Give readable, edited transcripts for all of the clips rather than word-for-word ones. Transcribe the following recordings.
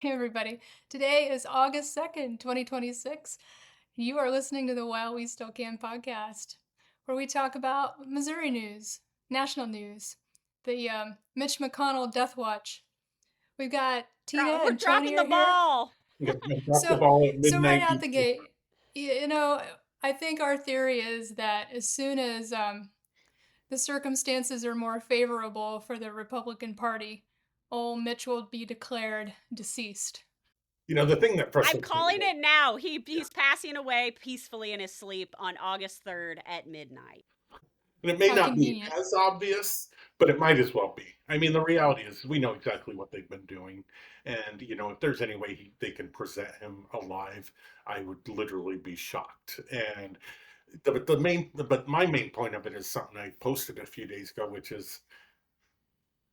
Hey, everybody. Today is August 2nd, 2026. You are listening to the While We Still Can podcast, where we talk about Missouri news, national news, the Mitch McConnell death watch. We've got Tina We're and Tony dropping the are here. ball. Yeah, drop the So, ball at so right midnight. out the gate, you know, I think our theory is that as soon as the circumstances are more favorable for the Republican Party, old Mitch will be declared deceased. The thing that I'm frustrates me, calling it now. yeah, He's passing away peacefully in his sleep on August 3rd at midnight. and it may How not be convenient. as obvious, but it might as well be. I mean, the reality is we know exactly what they've been doing, and if there's any way they can present him alive, I would literally be shocked. And but my main point of it is something I posted a few days ago, which is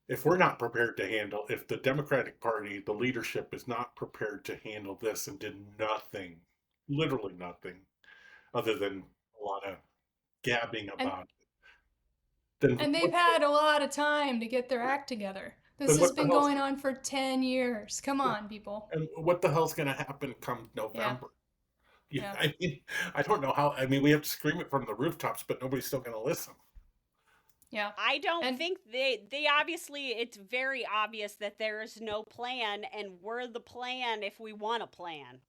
if we're not prepared to handle, if the Democratic Party, the leadership is not prepared to handle this and did nothing, literally nothing, other than a lot of gabbing And about it, then and they've had a lot of time to get their act together. This has what the been hell's going on for 10 years. Come yeah, on, people. and what the hell's going to happen come Yeah. November? Yeah, Yeah. I mean, I don't know how. I mean, we have to scream it from the rooftops, but nobody's still going to listen. Yeah. I don't And think they obviously, it's very obvious that there is no plan, and we're the plan if we want a plan.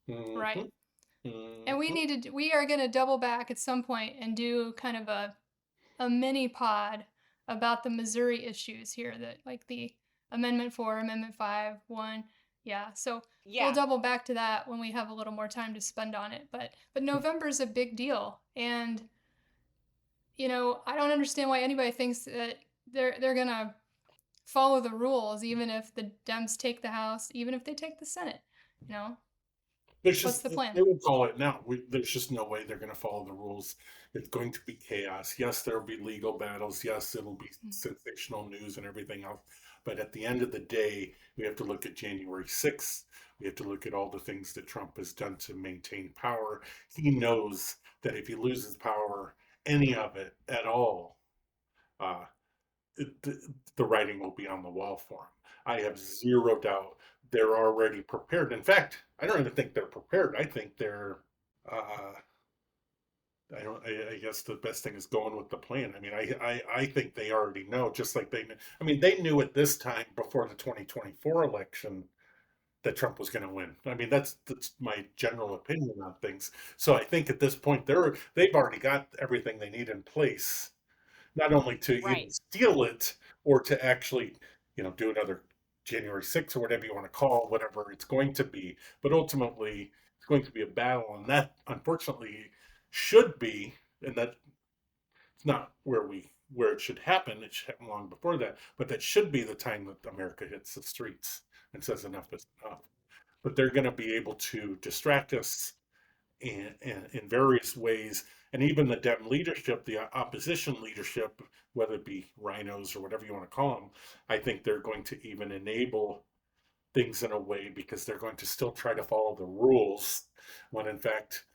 right. Hmm. And Hmm. we are going to double back at some point and do kind of a mini pod about the Missouri issues here, that like the Amendment 4, Amendment 5, 1. Yeah. So we'll Yeah, double back to that when we have a little more time to spend on it. But November's a big deal, and I don't understand why anybody thinks that they're gonna follow the rules, even if the Dems take the House, even if they take the Senate. You know, There's what's just the plan? they will call it now. There's just no way they're going to follow the rules. It's going to be chaos. Yes, there will be legal battles. Yes, it'll be sensational news and everything else. But at the end of the day, we have to look at January 6th. We have to look at all the things that Trump has done to maintain power. He knows that if he loses power, any of it at all, uh, the writing will be on the wall for him. I have zero doubt they're already prepared. In fact, I don't even think they're prepared. I think they're. Uh, I don't. I guess the best thing is going with the plan. I mean, I think they already know. Just like they. I mean, they knew at this time before the 2024 election that Trump was going to win. I mean, that's my general opinion on things. So I think at this point they've already got everything they need in place, not only to even right. steal it or to actually, do another January 6th or whatever you want to call whatever it's going to be, but ultimately it's going to be a battle, and that unfortunately should be, and that it's not where it should happen. It should happen long before that, but that should be the time that America hits the streets and says enough is enough. But they're going to be able to distract us in various ways. And even the Dem leadership, the opposition leadership, whether it be rhinos or whatever you want to call them, I think they're going to even enable things in a way because they're going to still try to follow the rules when in fact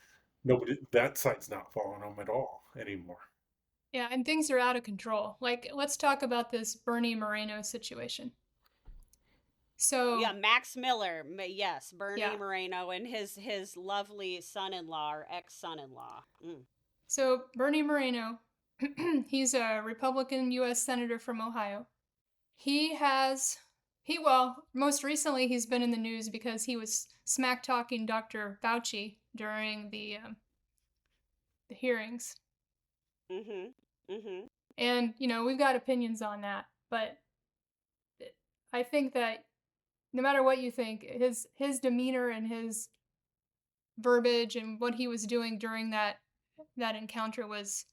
nobody that side's not following them at all anymore. Yeah, and things are out of control. Like, let's talk about this Bernie Moreno situation. Yeah, So, Max Miller, yes, yeah. Bernie Moreno and his lovely son-in-law or ex-son-in-law. Mm. So, Bernie Moreno, he's a Republican U.S. Senator from Ohio. He has, well, most recently he's been in the news because he was smack talking Dr. Fauci during the hearings. Mhm. Mhm. And, we've got opinions on that. But I think that no matter what you think, his demeanor and his verbiage and what he was doing during that encounter was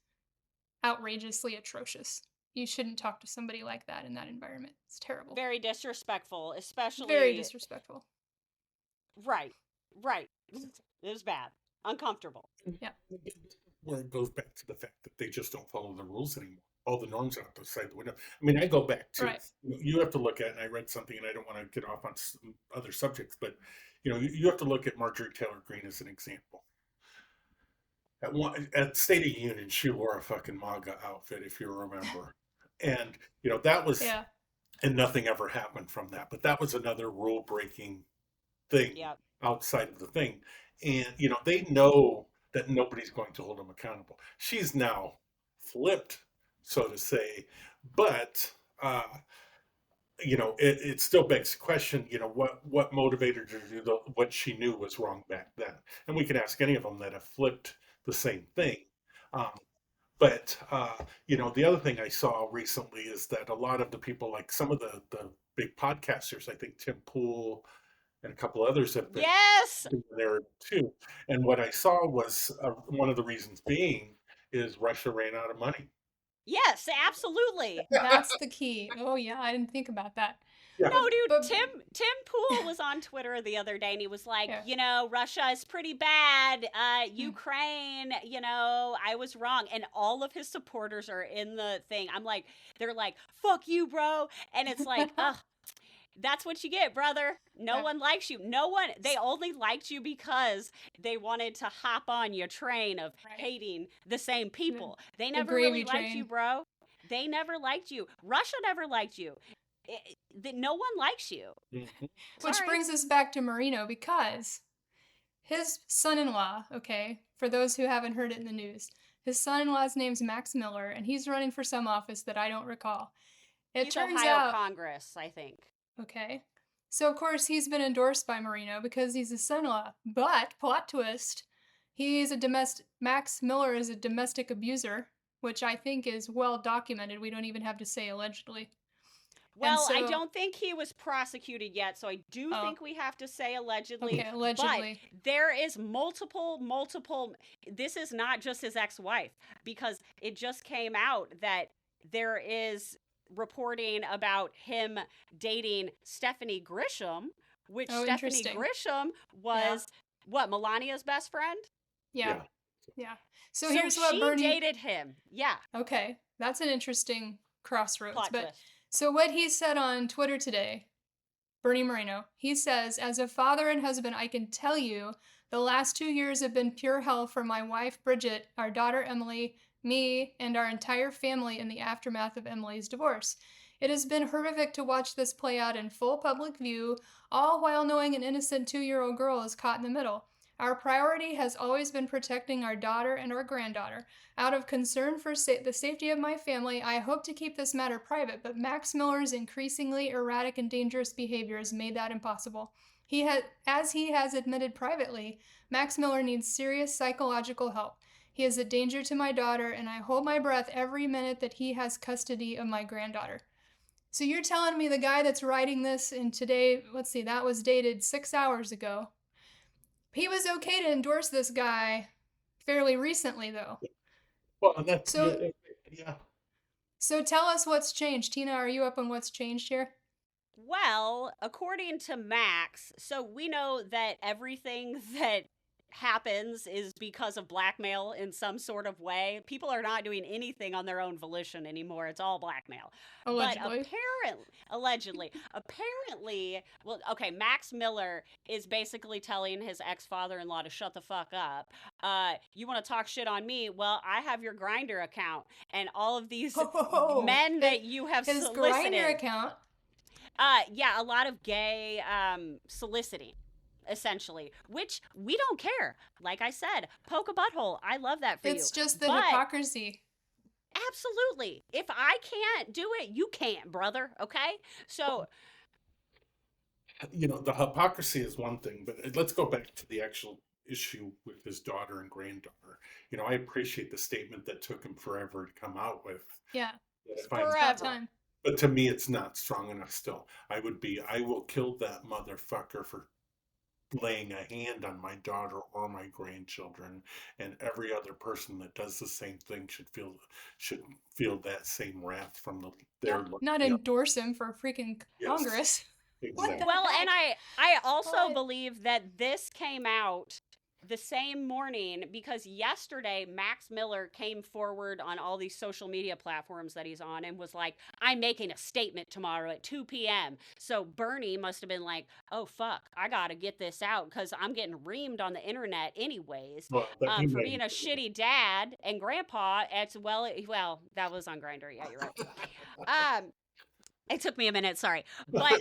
outrageously atrocious. You shouldn't talk to somebody like that in that environment. It's terrible. Very disrespectful, Very especially disrespectful. right. Right. It was bad. Uncomfortable. Yeah. Where it goes back to the fact that they just don't follow the rules anymore. All the norms are outside the window. I mean, I go back to, Right. you have to look at, and I read something, and I don't want to get off on some other subjects, but you have to look at Marjorie Taylor Greene as an example. At State of Union, she wore a fucking MAGA outfit, if you remember, and that was, Yeah. and nothing ever happened from that. But that was another rule breaking. thing Yep. outside of the thing. And, they know that nobody's going to hold them accountable. She's now flipped, so to say, but, it still begs the question, what motivated her to do what she knew was wrong back then. And we can ask any of them that have flipped the same thing. Um, but the other thing I saw recently is that a lot of the people, like some of the big podcasters, I think Tim Pool and a couple others have been Yes. there too. And what I saw was one of the reasons being is Russia ran out of money. Yes, absolutely. That's the key. Oh yeah, I didn't think about that. Yeah. No, dude, But Tim Pool was on Twitter the other day and he was like, yeah. Russia is pretty bad. Ukraine, I was wrong. And all of his supporters are in the thing. I'm like, they're like, fuck you, bro. And it's like, ugh, that's what you get, brother. No Yeah. one likes you. They only liked you because they wanted to hop on your train of hating the same people. They never really liked you, bro. They never liked you. Russia never liked you. No one likes you. Mm-hmm. Which brings us back to Moreno, because his son-in-law, okay, for those who haven't heard it in the news, his son-in-law's name's Max Miller, and he's running for some office that I don't recall. He's Ohio Congress, I think. Okay. So, of course, he's been endorsed by Moreno because he's his son-in-law. But, plot twist, Max Miller is a domestic abuser, which I think is well documented. We don't even have to say allegedly. Well, I don't think he was prosecuted yet, so I do think we have to say allegedly. Okay, allegedly. But there is multiple, this is not just his ex-wife, because it just came out that there is reporting about him dating Stephanie Grisham, which Stephanie Grisham was, Melania's best friend? Yeah. So here's what Bernie dated him. Yeah. Okay. That's an interesting crossroads. Plot twist. So what he said on Twitter today, Bernie Moreno, he says, as a father and husband, I can tell you the last 2 years have been pure hell for my wife, Bridget, our daughter, Emily, me, and our entire family in the aftermath of Emily's divorce. It has been horrific to watch this play out in full public view, all while knowing an innocent 2-year-old girl is caught in the middle. Our priority has always been protecting our daughter and our granddaughter. Out of concern for the safety of my family, I hope to keep this matter private, but Max Miller's increasingly erratic and dangerous behavior has made that impossible. As he has admitted privately, Max Miller needs serious psychological help. He is a danger to my daughter, and I hold my breath every minute that he has custody of my granddaughter. So you're telling me the guy that's writing this, and today, that was dated 6 hours ago. He was okay to endorse this guy fairly recently, though. Well, that's yeah. So tell us what's changed. Tina, are you up on what's changed here? Well, according to Max, so we know that everything that happens is because of blackmail in some sort of way. People are not doing anything on their own volition anymore. It's all blackmail. Allegedly. But apparently, well, okay, Max Miller is basically telling his ex-father-in-law to shut the fuck up. You want to talk shit on me? Well, I have your Grindr account and all of these men that you have solicited. His Grindr account? Yeah, a lot of gay soliciting. Essentially, which we don't care. Like I said, poke a butthole. I love that for you. It's just the hypocrisy. Absolutely. If I can't do it, you can't, brother. Okay? So, the hypocrisy is one thing, but let's go back to the actual issue with his daughter and granddaughter. I appreciate the statement that took him forever to come out with. Yeah. Forever. But to me, it's not strong enough still. I will kill that motherfucker for laying a hand on my daughter or my grandchildren, and every other person that does the same thing should feel that same wrath from not endorse him for freaking Congress. Exactly. Well, and I also believe that this came out the same morning because yesterday Max Miller came forward on all these social media platforms that he's on and was like, I'm making a statement tomorrow at 2 p.m. So Bernie must have been like, oh, fuck, I got to get this out because I'm getting reamed on the internet anyways for being a shitty dad and grandpa. Well, that was on Grindr. Yeah, you're right. It took me a minute. Sorry. But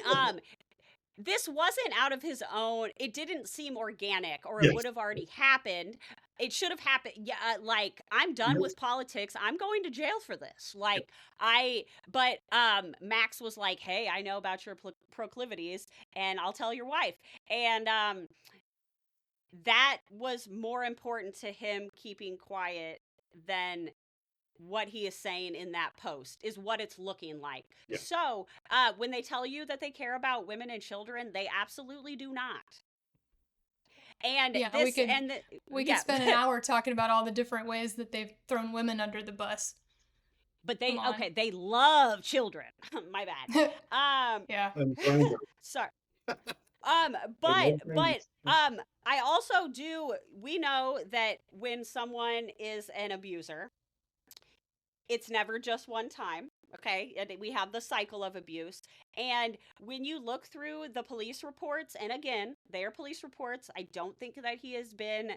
this wasn't out of his own. It didn't seem organic, or it Yes. would have already happened. It should have happened. Yeah, like, I'm done Yes. with politics. I'm going to jail for this. Like, but Max was like, "Hey, I know about your proclivities, and I'll tell your wife." And that was more important to him keeping quiet than what he is saying in that post, is what it's looking like. Yeah. So when they tell you that they care about women and children, they absolutely do not. And Yeah, this we could spend an hour talking about all the different ways that they've thrown women under the bus. But Come on. they love children. My bad. Yeah. Sorry. But I also we know that when someone is an abuser, it's never just one time. Okay, and we have the cycle of abuse. And when you look through the police reports, and again, they are police reports, I don't think that he has been,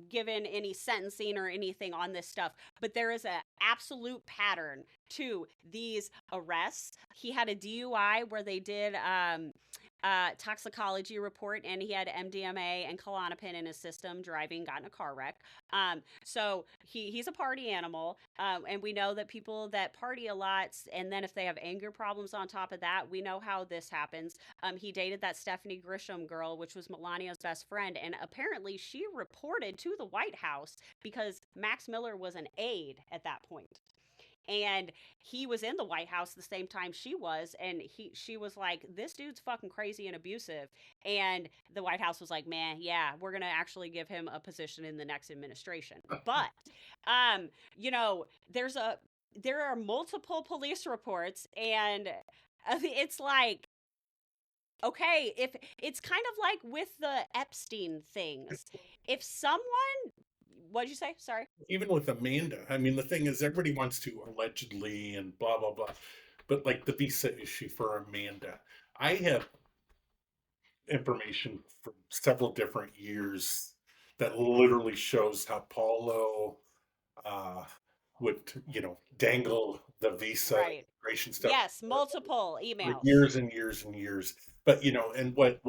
given any sentencing or anything on this stuff, but there is an absolute pattern to these arrests. He had a DUI where they did toxicology report, and he had MDMA and Klonopin in his system, driving, got in a car wreck. So he's a party animal, and we know that people that party a lot, and then if they have anger problems on top of that, we know how this happens. He dated that Stephanie Grisham girl, which was Melania's best friend, and apparently she reported to the White House because Max Miller was an aide at that point. And he was in the White House the same time she was, and she was like, "This dude's fucking crazy and abusive." And the White House was like, "Man, yeah, we're gonna actually give him a position in the next administration." But there are multiple police reports, and it's like, okay, if it's kind of like with the Epstein things, if someone, what'd you say? Sorry. Even with Amanda, I mean, the thing is, everybody wants to allegedly and blah blah blah, but like the visa issue for Amanda, I have information from several different years that literally shows how Paulo uh, would, dangle the visa Right. immigration stuff Yes, multiple for emails. years and years and years. But and what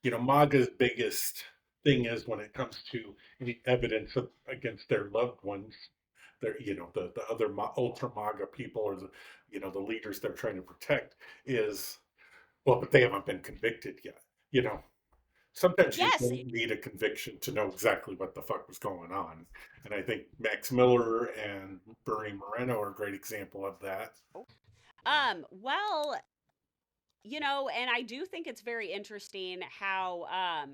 MAGA's biggest thing is when it comes to any evidence against their loved ones, their the other ultra MAGA people, or the leaders they're trying to protect, is, well, but they haven't been convicted yet. Sometimes you Yes. don't need a conviction to know exactly what the fuck was going on. And I think Max Miller and Bernie Moreno are a great example of that. Well, and I do think it's very interesting how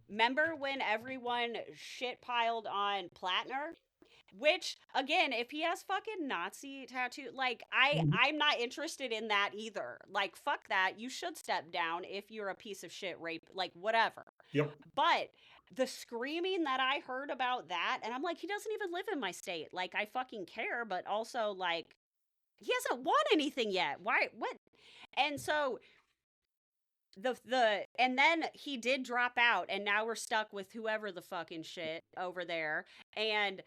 remember when everyone shit piled on Platner? Which, again, if he has fucking Nazi tattoo, like, I'm not interested in that either. Like, fuck that. You should step down if you're a piece of shit rape, like, whatever. Yep. But the screaming that I heard about that, and I'm like, he doesn't even live in my state. Like, I fucking care, but also, like, he hasn't won anything yet. Why? What? And so and then he did drop out, and now we're stuck with whoever the fucking shit over there. And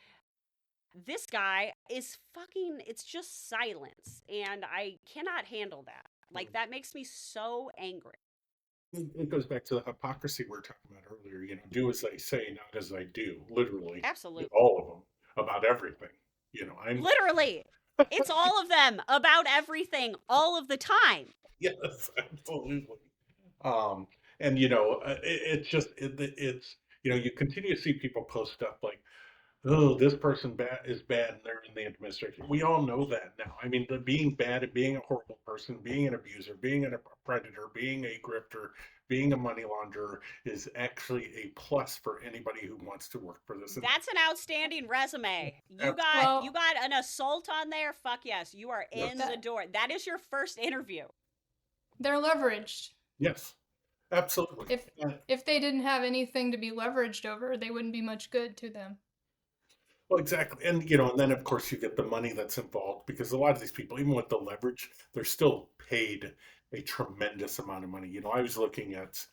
this guy is fucking, it's just silence, and I cannot handle that. Like, that makes me so angry. It goes back to the hypocrisy we were talking about earlier. Do as I say, not as I do. Literally, Absolutely. all of them, about everything. I'm literally, it's all of them about everything all of the time. Yes, absolutely. And it's just it's you continue to see people post stuff like, "Oh, this person is bad and they're in the administration." We all know that now. I mean, being bad and being a horrible person, being an abuser, being a predator, being a grifter, being a money launderer is actually a plus for anybody who wants to work for this. That's an outstanding resume. You got an assault on there. Fuck yes, you are in the door. That is your first interview. They're leveraged. Yes, absolutely. If they didn't have anything to be leveraged over, they wouldn't be much good to them. Well, exactly. And, and then of course you get the money that's involved, because a lot of these people, even with the leverage, they're still paid a tremendous amount of money. I was looking at,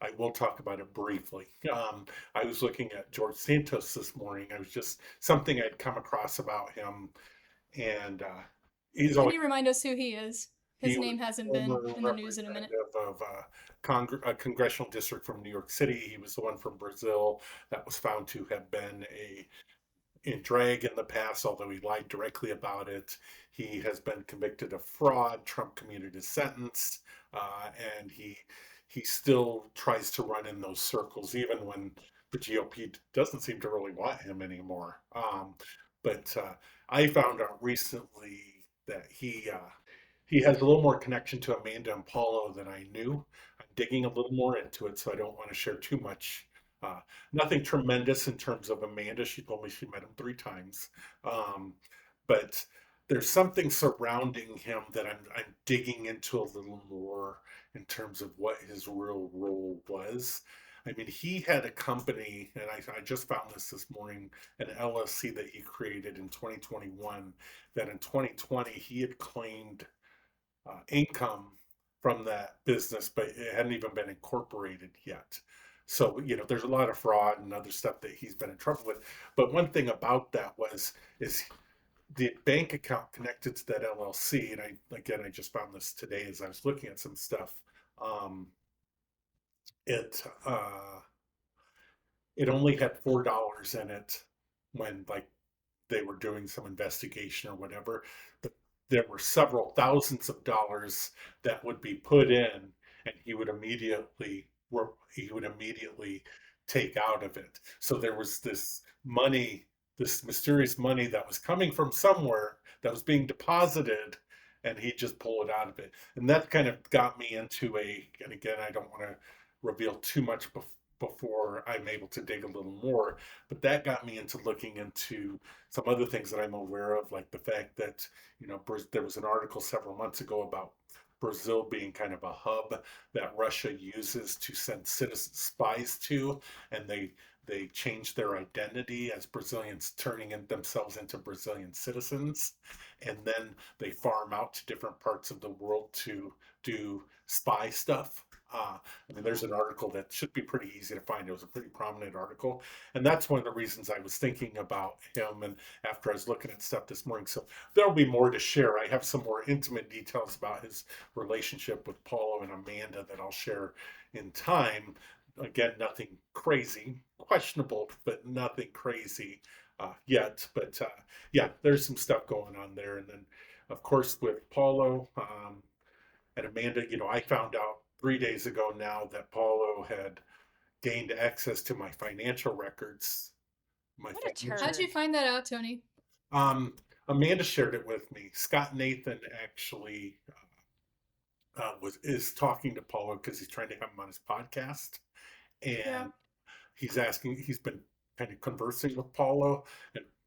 I will talk about it briefly. I was looking at George Santos this morning. I was just something I'd come across about him. And Can you remind us who he is? His He was name hasn't been former in the news in a minute. representative of a congressional district from New York City. He was the one from Brazil that was found to have been in drag in the past, although he lied directly about it. He has been convicted of fraud. Trump commuted his sentence, and he still tries to run in those circles, even when the GOP doesn't seem to really want him anymore. But I found out recently that he has a little more connection to Amanda and Paulo than I knew. I'm digging a little more into it, so I don't want to share too much. Uh, Nothing tremendous in terms of Amanda. She told me she met him 3 times. But there's something surrounding him that I'm digging into a little more in terms of what his real role was. I mean, he had a company, and I just found this morning, an LLC that he created in 2021, that in 2020 he had claimed income from that business, but it hadn't even been incorporated yet. So, there's a lot of fraud and other stuff that he's been in trouble with. But one thing about that is the bank account connected to that LLC, and I just found this today as I was looking at some stuff. Um, it it only had $4 in it when they were doing some investigation or whatever, but there were several thousands of dollars that would be put in, and he would immediately take out of it. So there was this mysterious money that was coming from somewhere that was being deposited, and he just pulled it out of it. And that kind of got me into and again, I don't want to reveal too much before I'm able to dig a little more, but that got me into looking into some other things that I'm aware of, like the fact that, there was an article several months ago about Brazil being kind of a hub that Russia uses to send citizen spies to, and they change their identity as Brazilians, turning themselves into Brazilian citizens, and then they farm out to different parts of the world to do spy stuff. I mean, there's an article that should be pretty easy to find. It was a pretty prominent article. And that's one of the reasons I was thinking about him. And after I was looking at stuff this morning, so there'll be more to share. I have some more intimate details about his relationship with Paulo and Amanda that I'll share in time. Again, nothing crazy, questionable, but nothing crazy yet. But yeah, there's some stuff going on there. And then, of course, with Paulo, and Amanda, I found out 3 days ago now that Paulo had gained access to my financial records. What a How'd you turd. find that out, Tony? Um, Amanda shared it with me. Scott Nathan actually is talking to Paulo because he's trying to have him on his podcast, Yeah. and he's been kind of conversing with Paulo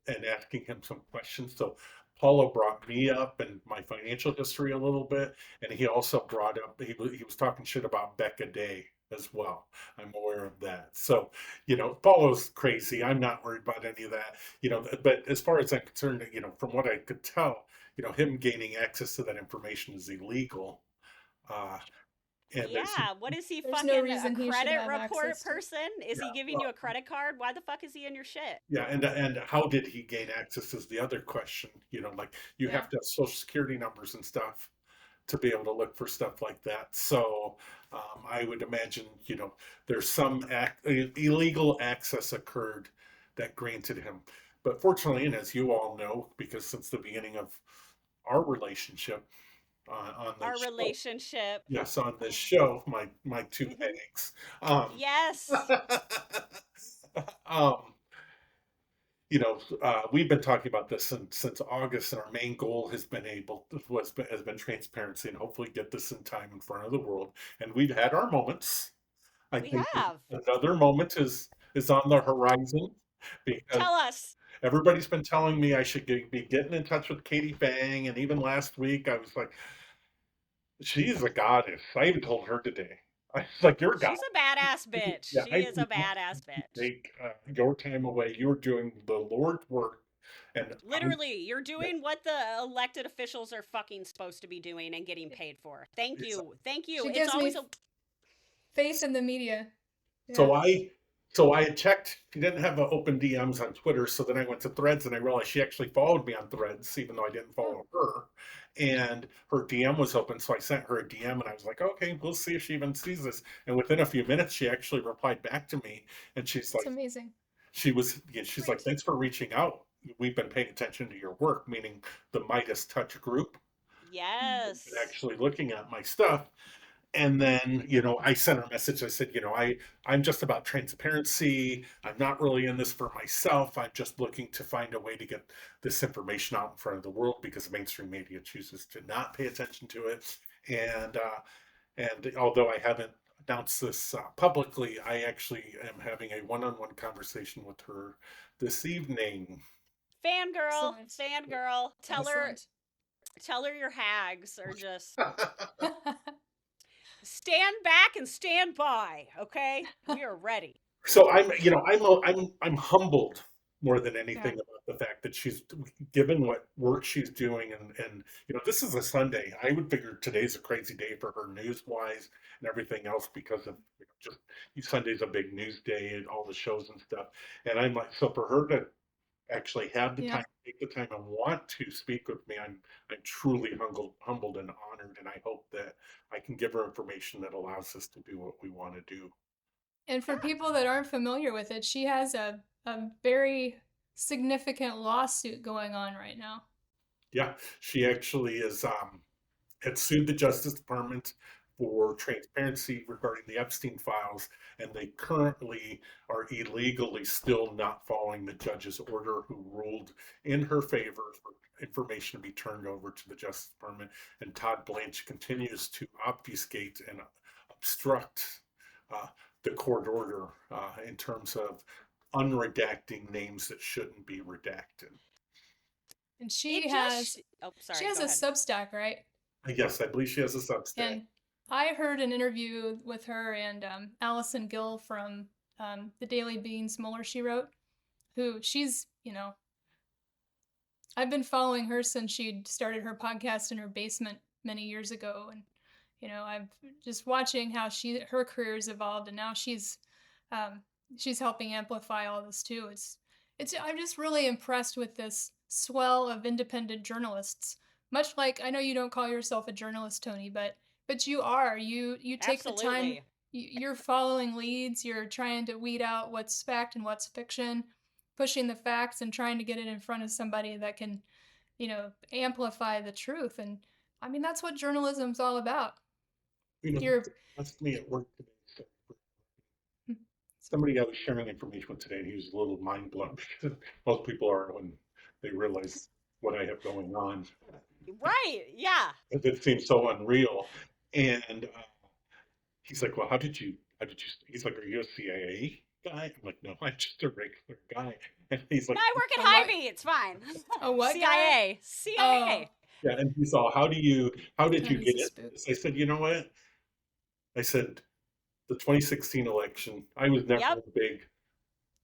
and asking him some questions. So Paulo brought me up and my financial history a little bit, and he also brought up he was talking shit about Becca Day as well. I'm aware of that. So, Paulo's crazy. I'm not worried about any of that. But as far as I'm concerned, from what I could tell, him gaining access to that information is illegal. Uh, and Yeah, what is he, There's no fucking a reason he should credit have report access to. person? Is yeah, he giving you well, a credit card? Why the fuck is he in your shit? yeah, and how did he gain access is the other question. Like you Yeah. have to have social security numbers and stuff to be able to look for stuff like that. So I would imagine, there's some illegal access occurred that granted him. But fortunately, and as you all know, because since the beginning of our relationship on Our this show, relationship. yes, on this show, my two Hmm. eggs. Yes. Um, we've been talking about this since August, and our main goal has been transparency and hopefully get this in time in front of the world. And we've had our moments. I We think have. another moment is on the horizon because Tell us. everybody's been telling me I should be getting in touch with Katie Fang, and even last week I was like, she's a goddess. I even told her today. I was like, you're a She's goddess. a badass bitch. Yeah, She I is do a not badass want you to bitch. take your time away. You're doing the Lord's work, and Literally, you're yeah, doing what the elected officials are fucking supposed to be doing and getting paid for. Thank it's, you. Thank you. She It's gives me always a. faith in the media. Yeah. so I had checked. She didn't have open DMs on Twitter, so then I went to Threads and I realized she actually followed me on Threads, even though I didn't Oh. follow her. and her DM was open. So I sent her a DM and I was like, okay, we'll see if she even sees this. And within a few minutes, she actually replied back to me, and she's It's like, amazing. she's like, Great. thanks for reaching out. We've been paying attention to your work, meaning the Midas Touch group. Been Yes. actually looking at my stuff. And then, I sent her a message. I said, I'm just about transparency. I'm not really in this for myself. I'm just looking to find a way to get this information out in front of the world because mainstream media chooses to not pay attention to it. And although I haven't announced this publicly, I actually am having a one-on-one conversation with her this evening. Fangirl, Excellent. fangirl. Excellent. Tell her your hags are just stand back and stand by, okay? We are ready. So I'm humbled more than Yeah. anything about the fact that she's given what work she's doing, and this is a Sunday. I would figure today's a crazy day for her news wise and everything else because of just Sunday's a big news day and all the shows and stuff. And I'm like, so for her to actually have the Yeah. time, take the time, and want to speak with me, I'm truly humbled and honored, and I hope that I can give her information that allows us to do what we want to do. And for people that aren't familiar with it, she has a very significant lawsuit going on right now. Yeah, she actually is had sued the Justice Department for transparency regarding the Epstein files, and they currently are illegally still not following the judge's order, who ruled in her favor for information to be turned over to the Justice Department. And Todd Blanche continues to obfuscate and obstruct uh, the court order in terms of unredacting names that shouldn't be redacted. And It she just has oh, sorry, she has go a ahead. Substack, right? Yes, I believe she has a Substack. And I heard an interview with her and Allison Gill from the Daily Beans Mueller she wrote, who she's, I've been following her since she started her podcast in her basement many years ago, and I'm just watching how her career's evolved, and now she's helping amplify all this too. It's I'm just really impressed with this swell of independent journalists. Much like, I know you don't call yourself a journalist, Tony, but you are. You take the time. Absolutely. You're following leads. You're trying to weed out what's fact and what's fiction, pushing the facts and trying to get it in front of somebody that can, amplify the truth. And I mean, that's what journalism's all about. You're Asked me at work today. Somebody I was sharing information with today, and he was a little mind blown. Most people are when they realize what I have going on. Right, yeah. It seems so unreal. And he's like, "Well, He's like, "Are you a CIA guy?" I'm like, "No, I'm just a regular guy." And he's like, No, I work at a what? Hy-Vee, it's fine. A what CIA. guy? CIA. "Yeah." And he's all, "How did you Tony's get a into spook. this?" I said, "You know what?" I said, "The 2016 election, I was never Yep. big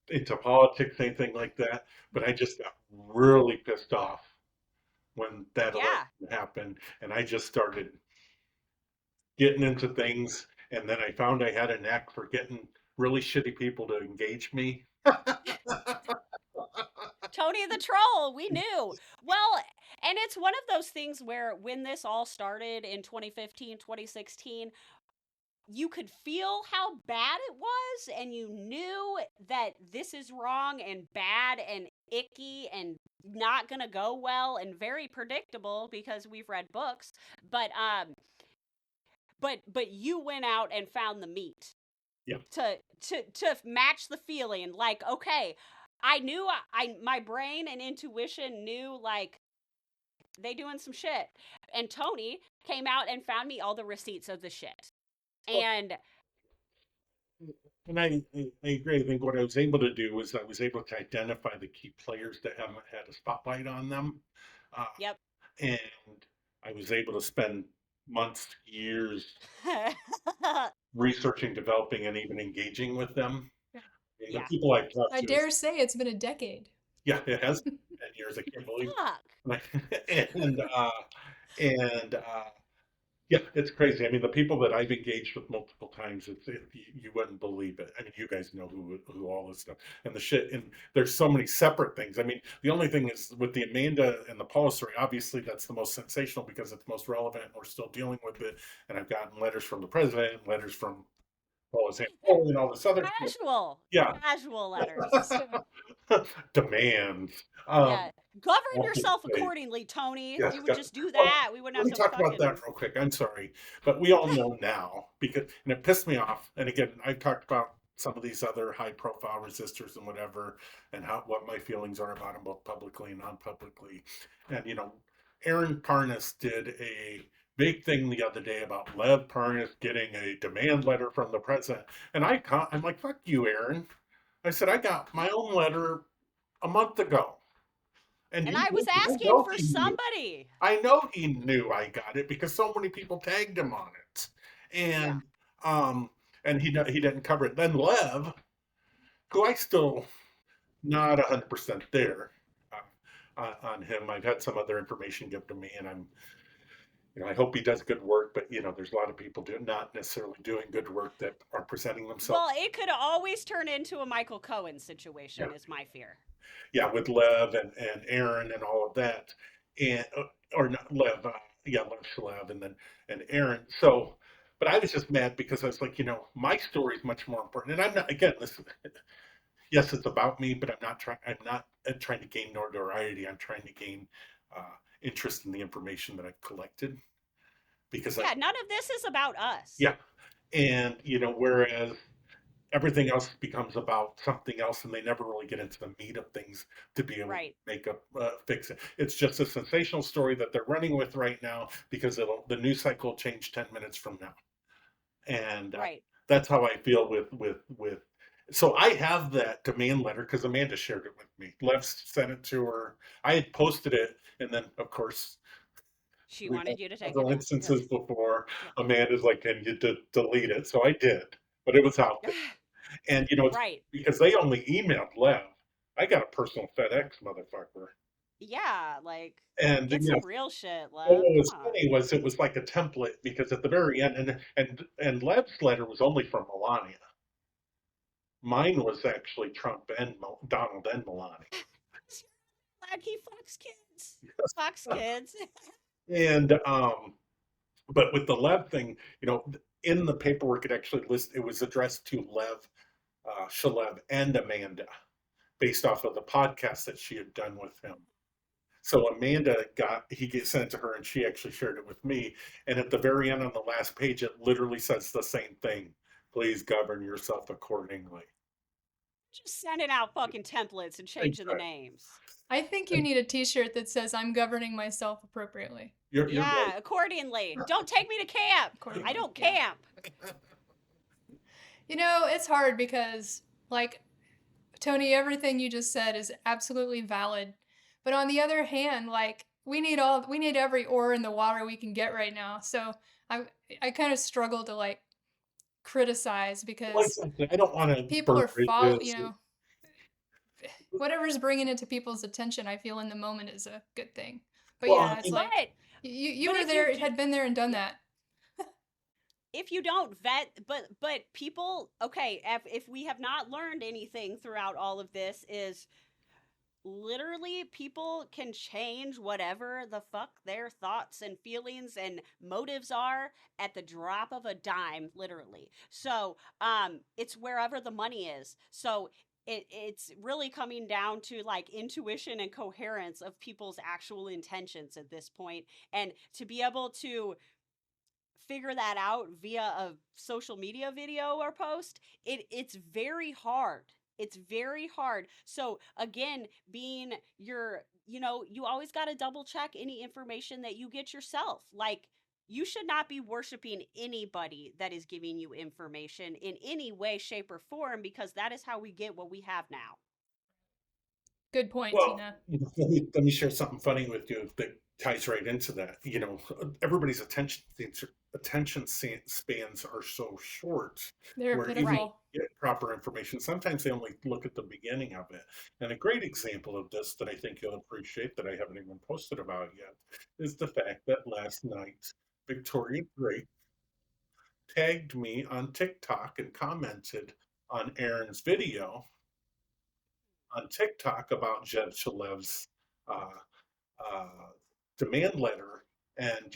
into politics, anything like that, but I just got really pissed off when that Yeah. election happened, and I just started getting into things, and then I found I had a knack for getting really shitty people to engage me." Tony the Troll, we knew. Well, and it's one of those things where when this all started in 2015, 2016, you could feel how bad it was, and you knew that this is wrong and bad and icky and not gonna go well and very predictable because we've read books. But you went out and found the meat. Yeah. To match the feeling. Like, okay, I knew my brain and intuition knew, like, they doing some shit. And Tony came out and found me all the receipts of the shit. And And I agree. I think what I was able to do was I was able to identify the key players that haven't had a spotlight on them. Uh, yep. and I was able to spend months, years researching, developing, and even engaging with them. Yeah. And the Yeah. people I talked I to, dare say it's been a decade. yeah, it has been 10 years. I can't believe Fuck. it. And Yeah, it's crazy. I mean, the people that I've engaged with multiple times, you wouldn't believe it. I mean, you guys know who all this stuff and the shit. And there's so many separate things. I mean, the only thing is with the Amanda and the Paula story. Obviously, that's the most sensational because it's most relevant. And we're still dealing with it. And I've gotten letters from the president, letters from Paula Santos, and all this other shit. Casual, Yeah, casual letters. So, demands. Yeah. Govern I'll yourself say, accordingly, Tony. If yes, you would yes. just do Well, that, we wouldn't let have me to talk about that fucking. real quick. I'm sorry, but we all know now because, and it pissed me off. And again, I've talked about some of these other high-profile resistors and whatever, and what my feelings are about them, both publicly and non-publicly. And Aaron Parnas did a big thing the other day about Lev Parnas getting a demand letter from the president, and I'm like, fuck you, Aaron. I said I got my own letter a month ago. And And he I was I asking know for he knew. somebody. I know he knew I got it because so many people tagged him on it. Yeah. And he didn't cover it. Then Lev, who I still not 100% there on him. I've had some other information given to me, and I hope he does good work. But there's a lot of people not necessarily doing good work that are presenting themselves. Well, it could always turn into a Michael Cohen situation, Yeah, is my fear. yeah, with Lev and Aaron and all of that, and or not Lev, yeah, Lev, and Aaron. So, but I was just mad because I was like, my story is much more important, and I'm not again. Listen, yes, it's about me, but I'm not trying. I'm not trying to gain notoriety. I'm trying to gain interest in the information that I've collected because Yeah, none of this is about us. yeah, and whereas everything else becomes about something else and they never really get into the meat of things to be able to Right. make up fix it. It's just a sensational story that they're running with right now because the news cycle will change 10 minutes from now, and Right. that's how I feel with so I have that demand letter because Amanda shared it with me. Lev sent it to her. I had posted it, and then of course She we've had wanted you to take it several down. instances before. Yeah. Amanda's like, can you delete it? So I did, but it was out there. And it's Right. because they only emailed Lev. I got a personal FedEx motherfucker. Yeah, like And get some real shit, what love. was Come on. funny was it was like a template because at the very end, and Lev's letter was only from Melania. Mine was actually Trump and Donald and Melania. Glad he fucks kids. Fucks kids. And but with the Lev thing, in the paperwork it actually it was addressed to Lev, Shalev, and Amanda, based off of the podcast that she had done with him. So Amanda sent it to her and she actually shared it with me. And at the very end on the last page, it literally says the same thing. Please govern yourself accordingly. Just sending out fucking templates and changing the Exactly. names. I think you need a T-shirt that says "I'm governing myself appropriately." You're Yeah, right. accordingly. Don't take me to camp. I don't camp. It's hard because, like, Tony, everything you just said is absolutely valid. But on the other hand, like, we need every ore in the water we can get right now. So I kind of struggle to like criticize Well, because exactly. I don't want to people burn are bridges. whatever's bringing it to people's attention, I feel in the moment is a good thing. But Well, yeah, it's like But you but were if there, you had been there and done that. if you don't vet, but people, okay, if we have not learned anything throughout all of this, is literally people can change whatever the fuck their thoughts and feelings and motives are at the drop of a dime, literally. So it's wherever the money is. So it's really coming down to like intuition and coherence of people's actual intentions at this point, and to be able to figure that out via a social media video or post, it's very hard. It's very hard. So again, being you always got to double check any information that you get yourself. Like, you should not be worshiping anybody that is giving you information in any way, shape, or form, because that is how we get what we have now. Good point, well, Tina. let me share something funny with you that ties right into that. Everybody's attention spans are so short They're where even Right. pitiful. get proper information. Sometimes they only look at the beginning of it. And a great example of this that I think you'll appreciate that I haven't even posted about yet is the fact that last night Victoria Drake tagged me on TikTok and commented on Aaron's video on TikTok about Jed Shalev's uh, uh, demand letter. And,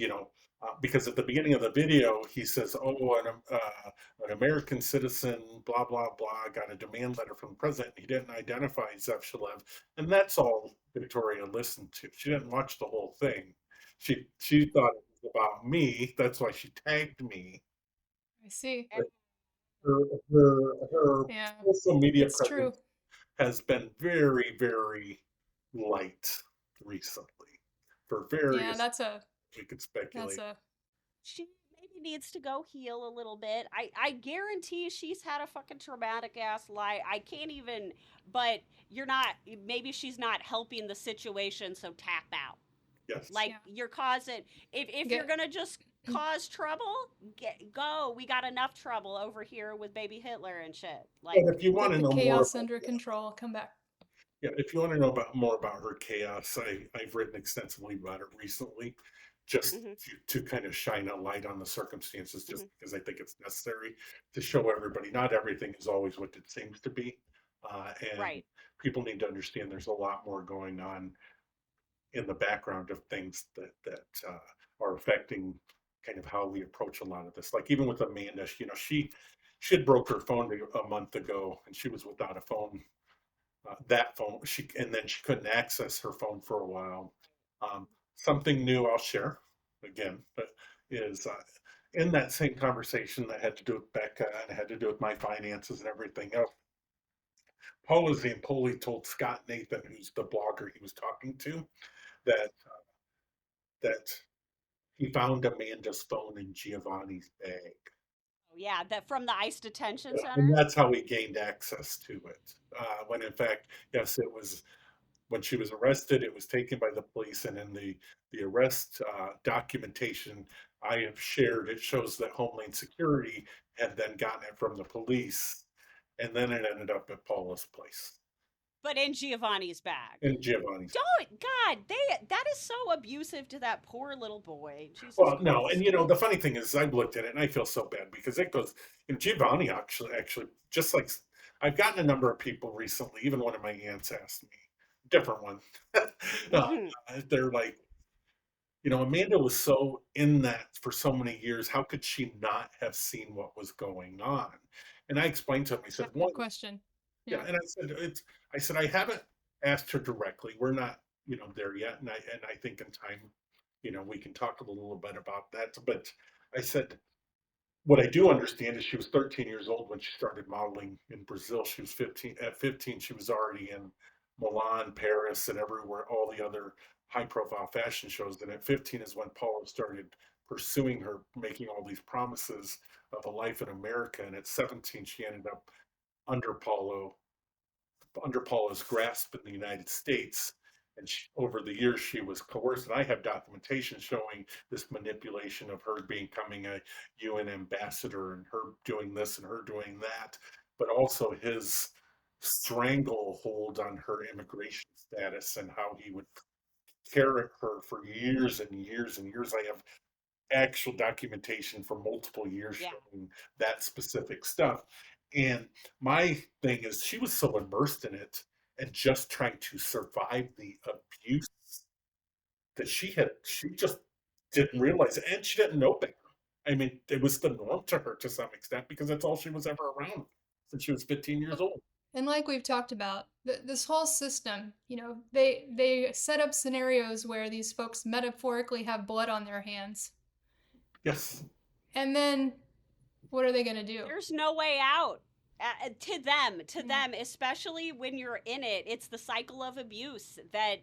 because at the beginning of the video, he says, oh, an American citizen, blah, blah, blah, got a demand letter from the president. He didn't identify Zev Shalev. And that's all Victoria listened to. She didn't watch the whole thing. She thought it was about me. That's why she tagged me. I see. And Her, her Yeah, social media it's true. presence has been very, very light recently for Yeah, various that's a we could that's speculate. a she maybe needs to go heal a little bit. I guarantee she's had a fucking traumatic ass life. I can't even. But you're not. Maybe she's not helping the situation. So tap out. Yes. Like yeah. you're causing. If you're gonna just cause trouble, go. We got enough trouble over here with baby Hitler and shit. Like, But if you want Get to the know more chaos about under control. Come back. yeah, if you want to know more about her chaos, I've written extensively about it recently, just mm-hmm, to kind of shine a light on the circumstances, just mm-hmm, because I think it's necessary to show everybody not everything is always what it seems to be, and right. people need to understand there's a lot more going on in the background of things that are affecting kind of how we approach a lot of this. Like even with Amanda, she had broke her phone a month ago, and she was without a phone. That phone, and then she couldn't access her phone for a while. Um, Something new I'll share again, but is in that same conversation that had to do with Becca and had to do with my finances and everything else. Paul Zampoli told Scott Nathan, who's the blogger he was talking to, that that he found Amanda's phone in Giovanni's bag. Oh yeah, that from the ICE detention And center. that's how he gained access to it. When in fact, yes, it was when she was arrested, it was taken by the police, and in the arrest documentation I have shared, it shows that Homeland Security had then gotten it from the police, and then it ended up at Paula's place But in Giovanni's bag. in Giovanni's. Don't God, that is so abusive to that poor little boy. Jesus Well, no, and Christ. the funny thing is, I've looked at it and I feel so bad because it goes. Giovanni actually, just like I've gotten a number of people recently. Even one of my aunts asked me, different one. uh, they're like, Amanda was so in that for so many years. How could she not have seen what was going on? And I explained to him. I Yeah, said, good one, question. yeah, Yeah. and I said I haven't asked her directly. We're not, there yet, and I think in time, we can talk a little bit about that. But I said what I do understand is she was 13 years old when she started modeling in Brazil. She was 15. At 15, she was already in Milan, Paris, and everywhere, all the other high-profile fashion shows. And at 15 is when Paula started pursuing her, making all these promises of a life in America. And at 17, she ended up under Paula's grasp in the United States. And over the years, she was coerced. And I have documentation showing this manipulation of her becoming a UN ambassador and her doing this and her doing that, but also his stranglehold on her immigration status and how he would carry her for years and years and years. I have actual documentation for multiple years Yeah. showing that specific stuff. And my thing is, she was so immersed in it and just trying to survive the abuse that she just didn't realize it, and she didn't know better. I mean, it was the norm to her to some extent because that's all she was ever around since she was 15 years old. And like we've talked about, this whole system, they set up scenarios where these folks metaphorically have blood on their hands. Yes. And then what are they going to do? There's no way out. To them, especially when you're in it, it's the cycle of abuse that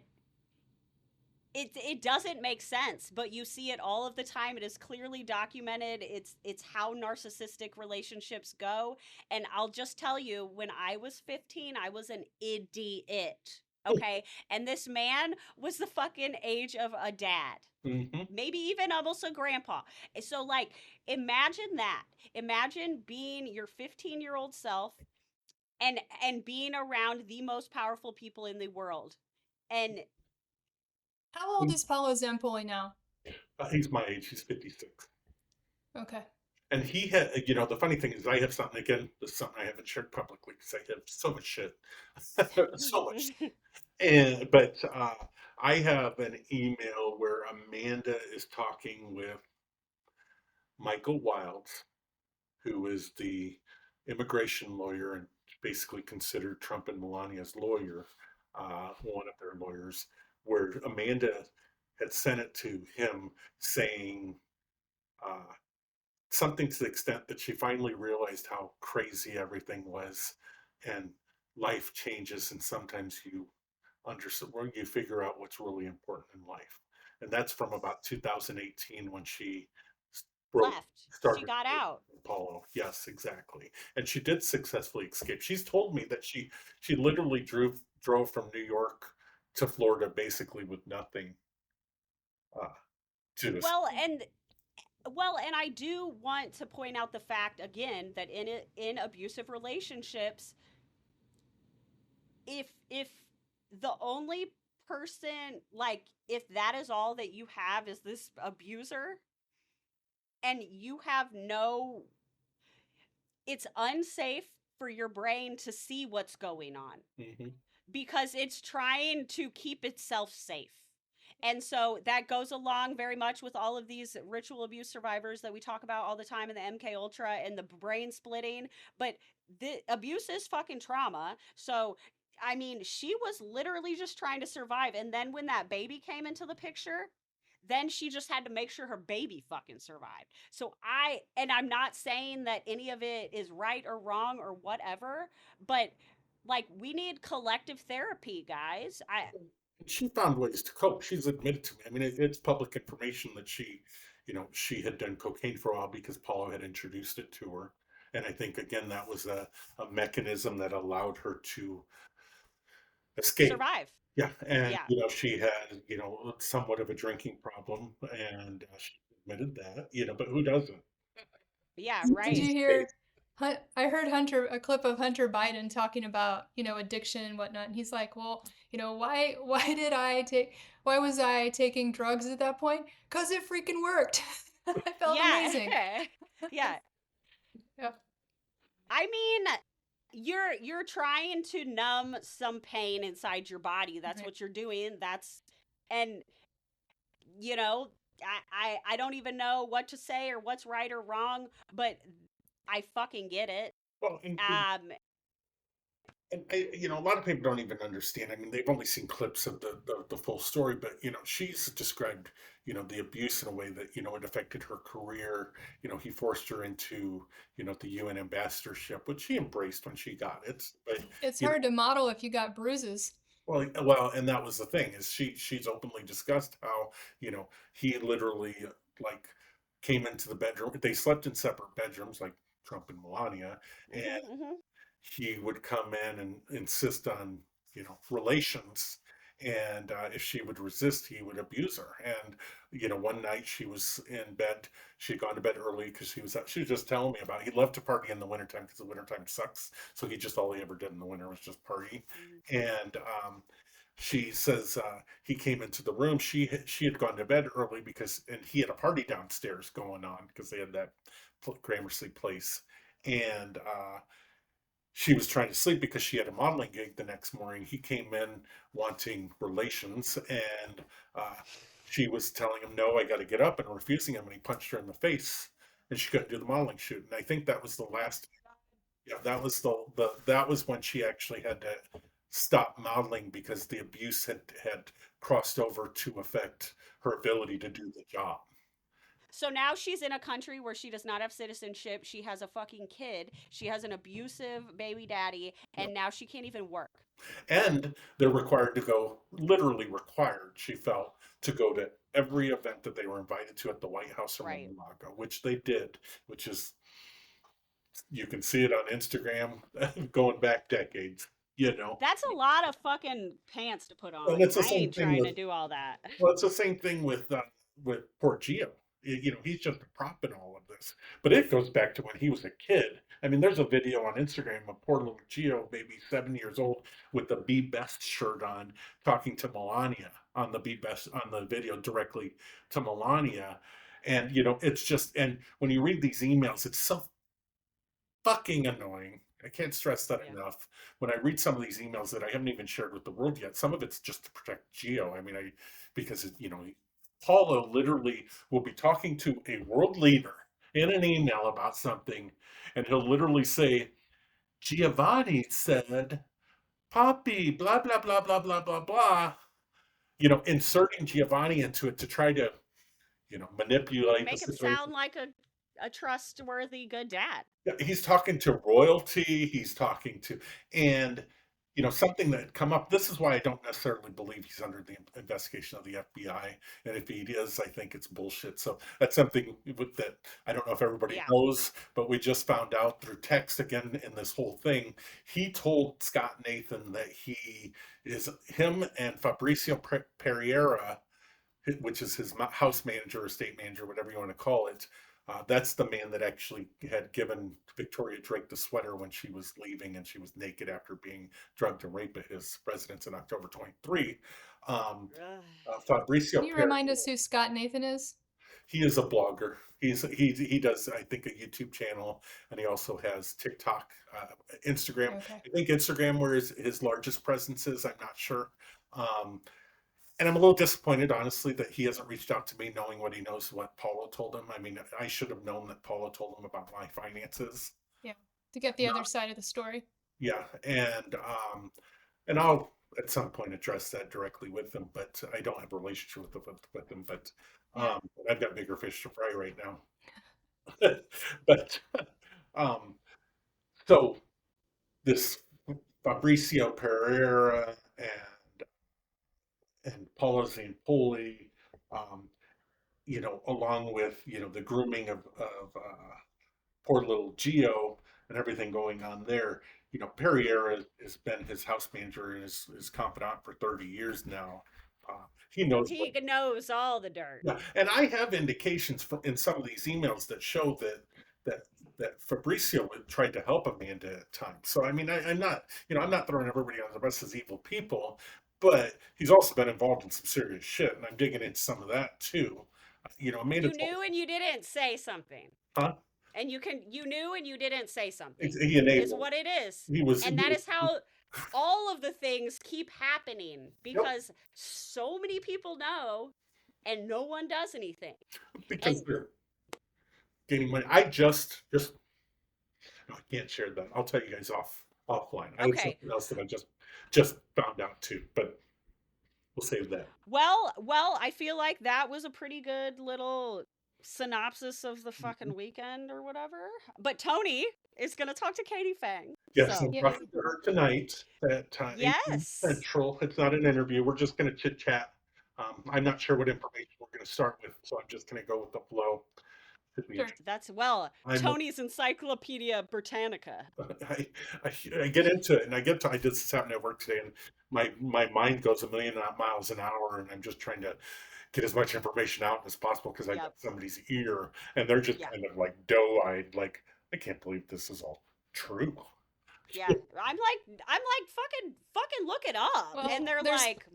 it doesn't make sense, but you see it all of the time. It is clearly documented. It's how narcissistic relationships go. And I'll just tell you, when I was 15, I was an idiot. Okay? And this man was the fucking age of a dad. Mm-hmm. Maybe even almost a grandpa. So like imagine that. Imagine being your 15-year-old self and being around the most powerful people in the world. And How old is Paolo Zampoli now? He's my age. He's 56. Okay. And he had, the funny thing is, I have something again. This is something I haven't shared publicly because I have so much shit, so much. But I have an email where Amanda is talking with Michael Wilds, who is the immigration lawyer and basically considered Trump and Melania's lawyer, one of their lawyers, where Amanda had sent it to him saying uh, something to the extent that she finally realized how crazy everything was, and life changes, and sometimes you where you figure out what's really important in life. And that's from about 2018 when she broke Left. She started got out. Apollo. Yes, exactly. And she did successfully escape. She's told me that she literally drove from New York to Florida basically with nothing uh, to us. Well, and I do want to point out the fact again that in abusive relationships, if the only person, like, if that is all that you have is this abuser, and you have no, it's unsafe for your brain to see what's going on Mm-hmm. because it's trying to keep itself safe. And so that goes along very much with all of these ritual abuse survivors that we talk about all the time in the MK Ultra and the brain splitting. But the abuse is fucking trauma. So I mean, she was literally just trying to survive. And then when that baby came into the picture, then she just had to make sure her baby fucking survived. So I'm not saying that any of it is right or wrong or whatever, but like, we need collective therapy, guys. She found ways to cope. She's admitted to me. I mean, it's public information that she had done cocaine for a while because Paulo had introduced it to her. And I think, again, that was a mechanism that allowed her to escape. Survive. Yeah. And, Yeah. she had, somewhat of a drinking problem, and she admitted that, but who doesn't? Yeah, Did right. you These days. hear? I heard a clip of Hunter Biden talking about, addiction and whatnot. And he's like, well, why was I taking drugs at that point? Because it freaking worked. I felt Yeah. amazing. Yeah. Yeah. I mean, you're trying to numb some pain inside your body. That's Right. what you're doing. And you know, I don't even know what to say or what's right or wrong, but I fucking get it. Well, Um and a lot of people don't even understand. I mean, they've only seen clips of the full story, but she's described the abuse in a way that it affected her career. He forced her into the UN ambassadorship, which she embraced when she got it. But It's you know, hard to model if you got bruises. well, and that was the thing, is she's openly discussed how he literally, like, came into the bedroom. They slept in separate bedrooms, like Trump and Melania, and mhm, mhm. he would come in and insist on relations, and if she would resist, he would abuse her. And one night she was in bed. She'd gone to bed early because she was just telling me about it. He loved to party in the wintertime because the wintertime sucks, so all he ever did in the winter was just party. Mhm. And she says he came into the room. She had gone to bed early and he had a party downstairs going on because they had that Gramercy place. And she was trying to sleep because she had a modeling gig the next morning. He came in wanting relations, and uh, she was telling him, "No, I got to get up," and refusing him. And he punched her in the face, and she couldn't do the modeling shoot. And I think that was the last. Yeah, that was that was when she actually had to stop modeling because the abuse had crossed over to affect her ability to do the job. So now she's in a country where she does not have citizenship. She has a fucking kid. She has an abusive baby daddy, Yep. and now she can't even work. And they're required to go, literally required, she felt, to go to every event that they were invited to at the White House or Right. Mar-a-Lago, which they did, which is, you can see it on Instagram going back decades, you know. That's a lot of fucking pants to put And on. it's the I same ain't thing trying with, to do all that. well, it's the same thing with poor Gio. He's just a prop in all of this. But it goes back to when he was a kid. I mean, there's a video on Instagram of poor little Gio, maybe 7 years old, with the Be Best shirt on, talking to Melania on the Be Best on the video directly to Melania. And it's just, and when you read these emails, it's so fucking annoying. I can't stress that Yeah. enough. When I read some of these emails that I haven't even shared with the world yet, some of it's just to protect Geo. I mean, because Paulo literally will be talking to a world leader in an email about something, and he'll literally say, Giovanni said, Poppy, blah blah blah blah blah blah blah. Inserting Giovanni into it to try to, manipulate the Make him situation. sound like a trustworthy good dad. Yeah, he's talking to royalty. He's talking to, and something that had come up. This is why I don't necessarily believe he's under the investigation of the FBI. And if he is, I think it's bullshit. So that's something that I don't know if everybody Yeah. knows, but we just found out through text again in this whole thing. He told Scott Nathan that him and Fabrizio Pereira, which is his house manager or state manager, whatever you want to call it. That's the man that actually had given Victoria Drake the sweater when she was leaving and she was naked after being drugged and raped at his residence in October 23. Um, Fabrizio Can you Pereira, remind us who Scott Nathan is? he is a blogger. He does, I think, a YouTube channel, and he also has TikTok, Instagram. Okay. I think Instagram where his largest presence is. I'm not sure. And I'm a little disappointed, honestly, that he hasn't reached out to me knowing what he knows, what Paula told him. I mean, I should have known that Paula told him about my finances. Yeah. To get the other side of the story. Yeah. And I'll at some point address that directly with him, but I don't have a relationship with him. But Yeah. I've got bigger fish to fry right now. But um, so this Fabricio Pereira and Paula Zampoli, um, along with the grooming of poor little Geo and everything going on there. Perrier has been his house manager and his confidant for 30 years now. He knows He what. knows all the dirt. Yeah, and I have indications in some of these emails that show that that Fabricio tried to help Amanda at times. So I mean, I'm not, I'm not throwing everybody on the bus as evil people, but he's also been involved in some serious shit, and I'm digging into some of that too. Amanda You knew and you didn't say something. huh? And you knew and you didn't say something. He enabled. Is what it is. And that is how all of the things keep happening because so many people know and no one does anything. Because they're gaining money. I just no, I can't share that. I'll tell you guys offline. I have something else that I just found out too, but we'll save that. Well, I feel like that was a pretty good little synopsis of the fucking weekend or whatever. But Tony is going to talk to Katie PHANG. Yes, so. I'm talking to her tonight at 18 Central. It's not an interview. We're just going to chit chat. I'm not sure what information we're going to start with, so I'm just going to go with the flow. Sure. That's Tony's Encyclopedia Britannica. I get into it, and I did this happening at work today, and my mind goes a million miles an hour, and I'm just trying to get as much information out as possible because I got somebody's ear, and they're just kind of like doe-eyed, like I can't believe this is all true. Yeah, I'm like fucking look it up, well, and they're like,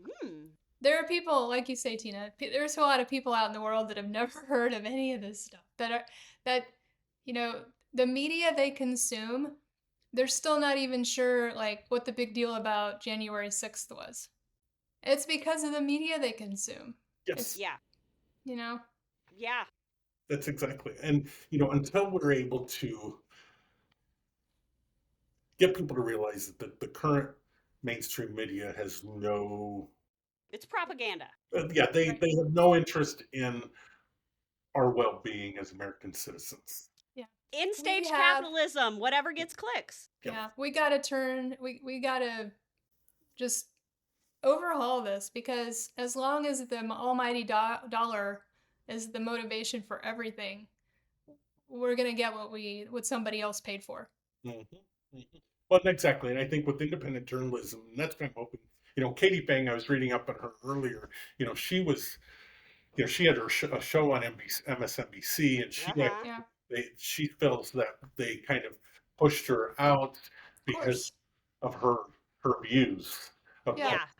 There are people, like you say, Tina. There's a lot of people out in the world that have never heard of any of this stuff. That the media they consume, they're still not even sure like what the big deal about January 6th was. It's because of the media they consume. Yes. Yeah. That's exactly. And until we're able to get people to realize that the current mainstream media has no. It's propaganda. They have no interest in our well-being as American citizens. Yeah. In-stage capitalism, whatever gets clicks. Yeah, we got to we got to just overhaul this because as long as the almighty dollar is the motivation for everything, we're going to get what somebody else paid for. Mm-hmm. Mm-hmm. Well, exactly. And I think with independent journalism, and that's kind of hoping, Katie PHANG, I was reading up on her earlier, she was, she had a show on MSNBC, and she feels that they kind of pushed her out because of her views.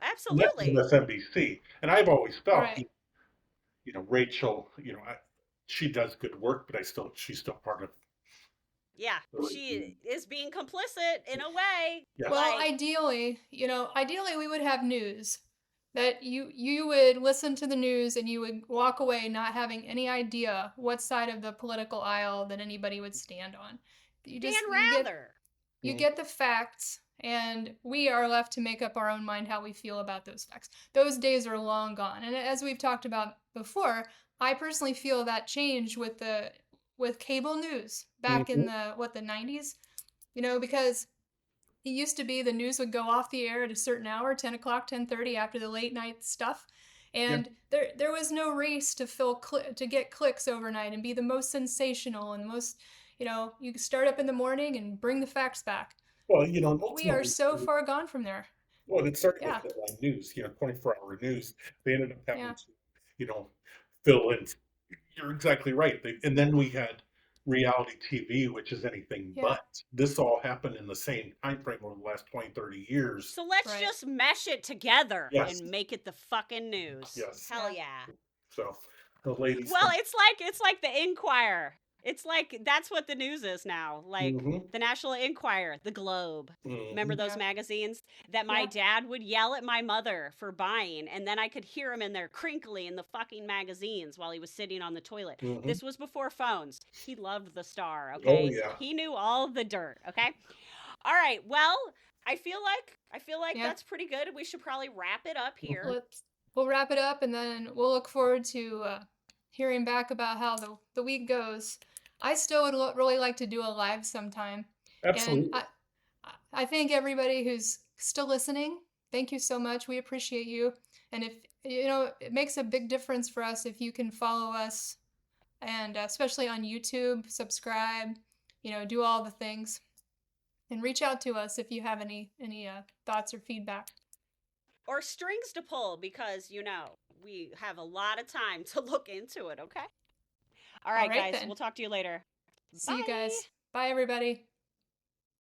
Absolutely. MSNBC. And I've always felt, Rachel, she does good work, but she's still part of Yeah, the she regime. is being complicit in a way. Yeah. Well, Like, ideally we would have news that you would listen to the news and you would walk away not having any idea what side of the political aisle that anybody would stand on. You Dan just Rather. you Mm. get the facts, and we are left to make up our own mind how we feel about those facts. Those days are long gone. And as we've talked about before, I personally feel that changed with cable news back in Mhm. the 90s, because it used to be the news would go off the air at a certain hour, 10 o'clock, 10:30 after the late night stuff. Yeah. And there was no race to get clicks overnight and be the most sensational and the most, you start up in the morning and bring the facts back. Well, We are ultimately, so far gone from there. well, it started with Yeah. headline news, 24-hour news. They ended up having Yeah. to, fill in. You're exactly right. And then we had reality TV, which is anything Yeah. but. This all happened in the same time frame over the last 20, 30 years. So let's Right. just mesh it together Yes. and make it the fucking news. Yes. Hell Yeah. yeah. So the ladies. Well, it's like the Inquirer. It's like that's what the news is now. Like Mhm. the National Enquirer, the Globe. Remember Mhm. those Yeah. magazines that my Yeah. dad would yell at my mother for buying, and then I could hear him in there crinkly in the fucking magazines while he was sitting on the toilet. Mhm. This was before phones. He loved the Star, Oh okay? yeah. He knew all the dirt, okay? All right. Well, I feel like Yeah. that's pretty good. We should probably wrap it up here. We'll wrap it up, and then we'll look forward to hearing back about how the week goes. I still would really like to do a live sometime. Absolutely. And I thank everybody who's still listening. Thank you so much. We appreciate you. And if it makes a big difference for us if you can follow us, and especially on YouTube, subscribe, do all the things, and reach out to us if you have any thoughts or feedback. Or strings to pull because, we have a lot of time to look into it, okay? All right, guys. then. We'll talk to you later. See you Bye. guys. Bye, everybody.